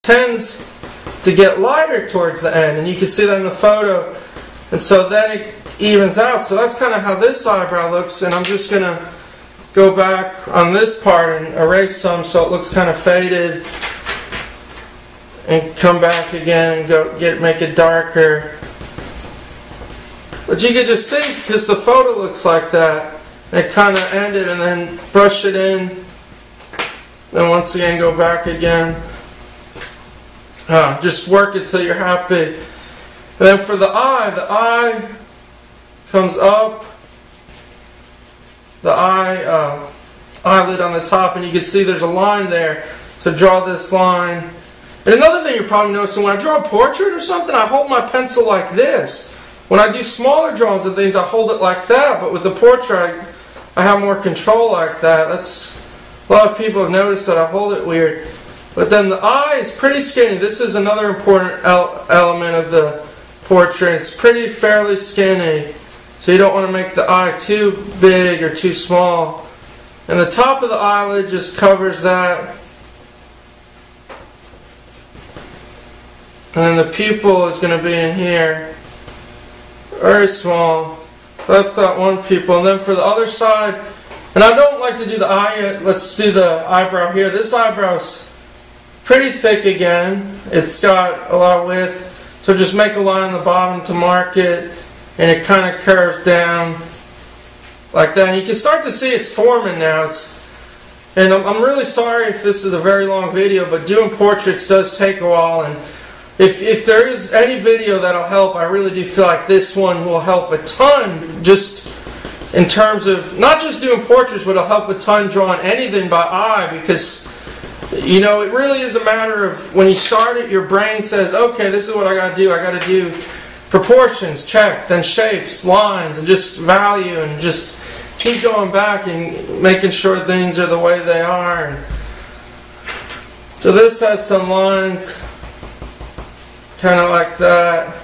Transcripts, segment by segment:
tends to get lighter towards the end, and you can see that in the photo. And so then it evens out. So that's kind of how this eyebrow looks, and I'm just going to go back on this part and erase some so it looks kind of faded, and come back again and make it darker. But you can just see, because the photo looks like that, it kind of ended, and then brush it in, then once again go back again. Just work it till you're happy. And then for the eye comes up, the eyelid on the top, and you can see there's a line there. So draw this line. And another thing you're probably noticing, when I draw a portrait or something, I hold my pencil like this. When I do smaller drawings of things, I hold it like that. But with the portrait, I have more control like that. A lot of people have noticed that I hold it weird. But then the eye is pretty skinny. This is another important element of the portrait. It's fairly skinny. So you don't want to make the eye too big or too small. And the top of the eyelid just covers that. And then the pupil is going to be in here. Very small. That's that one pupil. And then for the other side, and I don't like to do the eye yet. Let's do the eyebrow here. This eyebrow's pretty thick again. It's got a lot of width. So just make a line on the bottom to mark it. And it kind of curves down like that. And you can start to see it's forming now. And I'm really sorry if this is a very long video, but doing portraits does take a while. And if there is any video that'll help, I really do feel like this one will help a ton, just in terms of not just doing portraits, but it'll help a ton drawing anything by eye, because you know, it really is a matter of when you start it, your brain says, okay, this is what I got to do. I got to do proportions, check, then shapes, lines, and just value, and just keep going back and making sure things are the way they are. And so this has some lines kind of like that.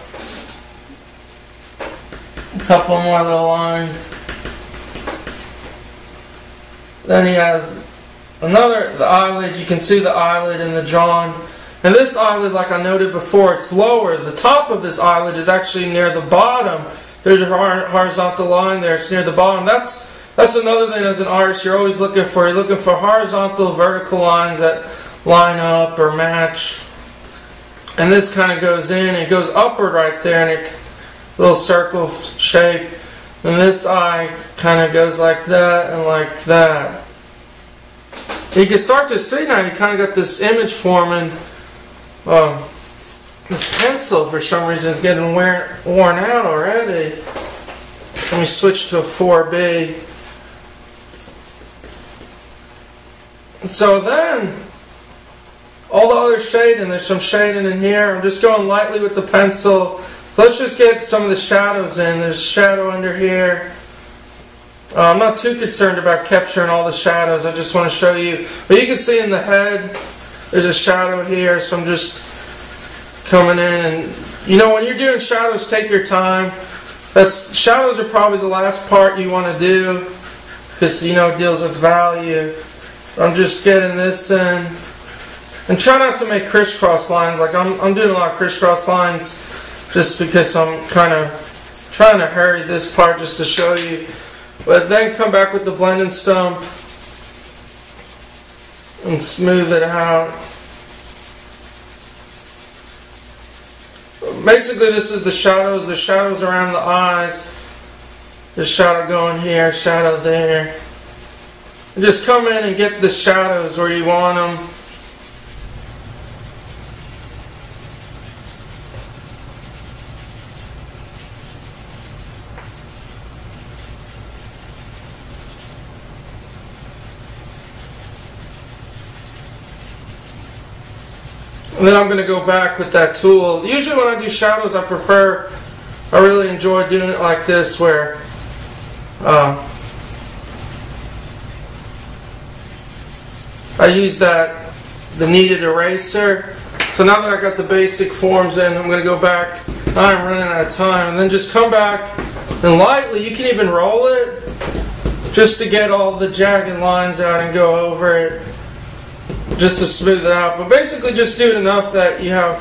A couple more little lines. Then he has the eyelid. You can see the eyelid in the drawing. And this eyelid, like I noted before, it's lower. The top of this eyelid is actually near the bottom. There's a horizontal line there. It's near the bottom. That's another thing as an artist you're always looking for. You're looking for horizontal, vertical lines that line up or match. And this kind of goes in, it goes upward right there, and a little circle shape. And this eye kind of goes like that and like that. You can start to see now, you kind of got this image forming. This pencil, for some reason, is getting worn out already. Let me switch to a 4B. So then, all the other shading, there's some shading in here. I'm just going lightly with the pencil. So let's just get some of the shadows in. There's a shadow under here. I'm not too concerned about capturing all the shadows. I just want to show you. But you can see in the head, there's a shadow here. So I'm just coming in. And you know, when you're doing shadows, take your time. Shadows are probably the last part you want to do, because you know it deals with value. I'm just getting this in. And try not to make crisscross lines. Like I'm doing a lot of crisscross lines just because I'm kind of trying to hurry this part just to show you. But then come back with the blending stump and smooth it out. Basically this is the shadows around the eyes. The shadow going here, shadow there. And just come in and get the shadows where you want them. And then I'm going to go back with that tool. Usually when I do shadows, I really enjoy doing it like this, where I use the kneaded eraser. So now that I got the basic forms in, I'm going to go back. I'm running out of time. And then just come back and lightly, you can even roll it just to get all the jagged lines out and go over it. just to smooth it out. But basically just do it enough that you have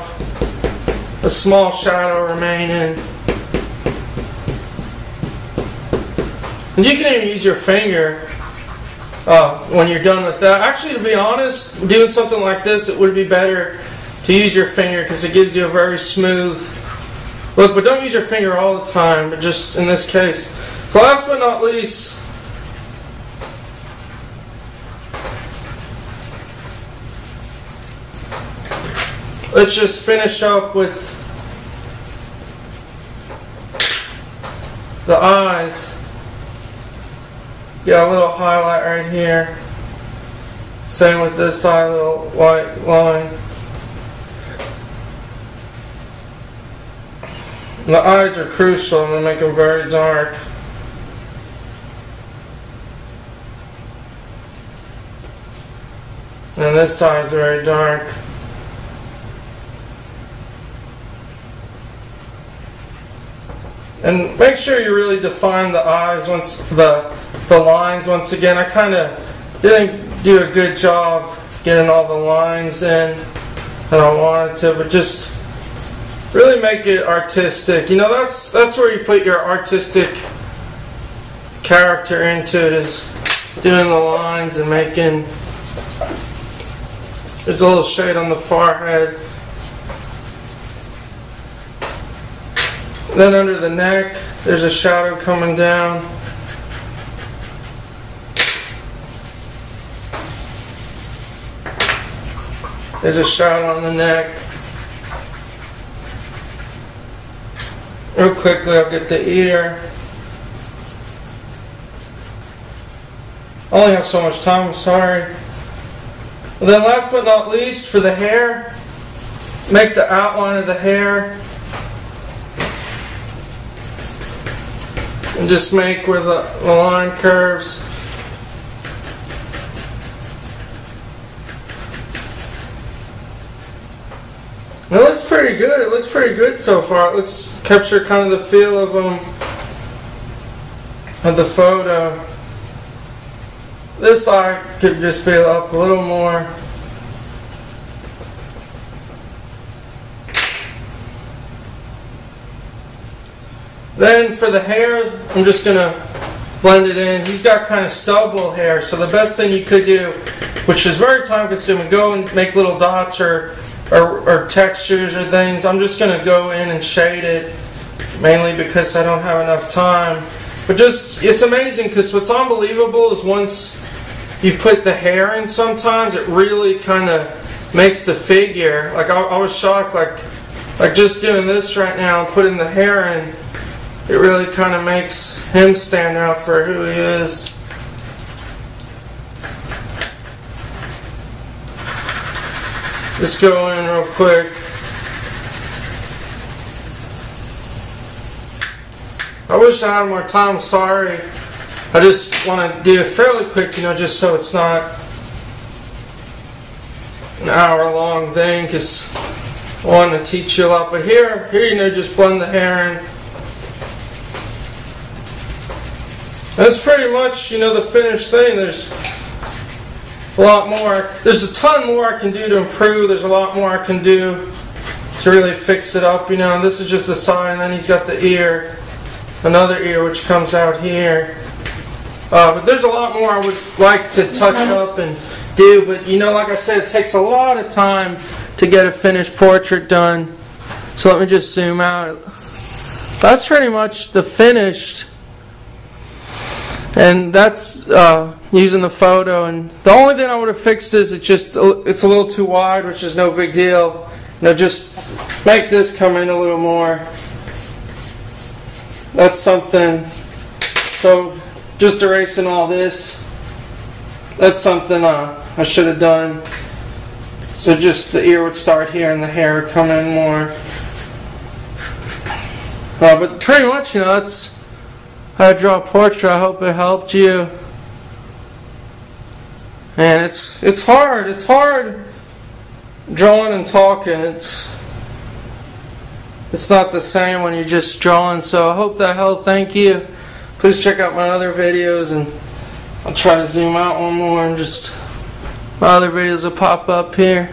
a small shadow remaining. And you can even use your finger when you're done with that. Actually, to be honest, doing something like this, it would be better to use your finger because it gives you a very smooth look. But don't use your finger all the time, but just in this case. So last but not least, let's just finish up with the eyes. Got a little highlight right here. Same with this eye, little white line. The eyes are crucial. I'm going to make them very dark. And this side is very dark. And make sure you really define the eyes once the lines. Once again, I kind of didn't do a good job getting all the lines in that I wanted to, but just really make it artistic. You know, that's where you put your artistic character into it, is doing the lines and making. There's a little shade on the forehead. Then under the neck, there's a shadow coming down. There's a shadow on the neck. Real quickly, I'll get the ear. I only have so much time, I'm sorry. And then last but not least, for the hair, make the outline of the hair. And just make where the line curves. It looks pretty good. It looks pretty good so far. It looks capture kind of the feel of the photo. This eye could just be up a little more. Then for the hair, I'm just going to blend it in. He's got kind of stubble hair, so the best thing you could do, which is very time consuming, go and make little dots or textures or things. I'm just going to go in and shade it, mainly because I don't have enough time. But just, it's amazing because what's unbelievable is once you put the hair in, sometimes it really kind of makes the figure. Like I was shocked, like just doing this right now and putting the hair in, it really kind of makes him stand out for who he is. Just go in real quick. I wish I had more time, sorry. I just want to do it fairly quick, you know, just so it's not an hour-long thing, because I want to teach you a lot. But here, you know, just blend the hair in. That's pretty much, you know, the finished thing. There's a lot more. There's a ton more I can do to improve. There's a lot more I can do to really fix it up, you know. And this is just the side, and then he's got the ear, another ear which comes out here. But there's a lot more I would like to touch up and do. But, you know, like I said, it takes a lot of time to get a finished portrait done. So let me just zoom out. That's pretty much the finished. And that's using the photo. And the only thing I would have fixed is it's a little too wide, which is no big deal. You know, just make this come in a little more. That's something. So just erasing all this. That's something I should have done. So just the ear would start here and the hair would come in more. But pretty much, you know, that's how to draw a portrait. I hope it helped you. And it's hard. It's hard drawing and talking. It's not the same when you're just drawing. So I hope that helped. Thank you. Please check out my other videos, and I'll try to zoom out one more and just My other videos will pop up here.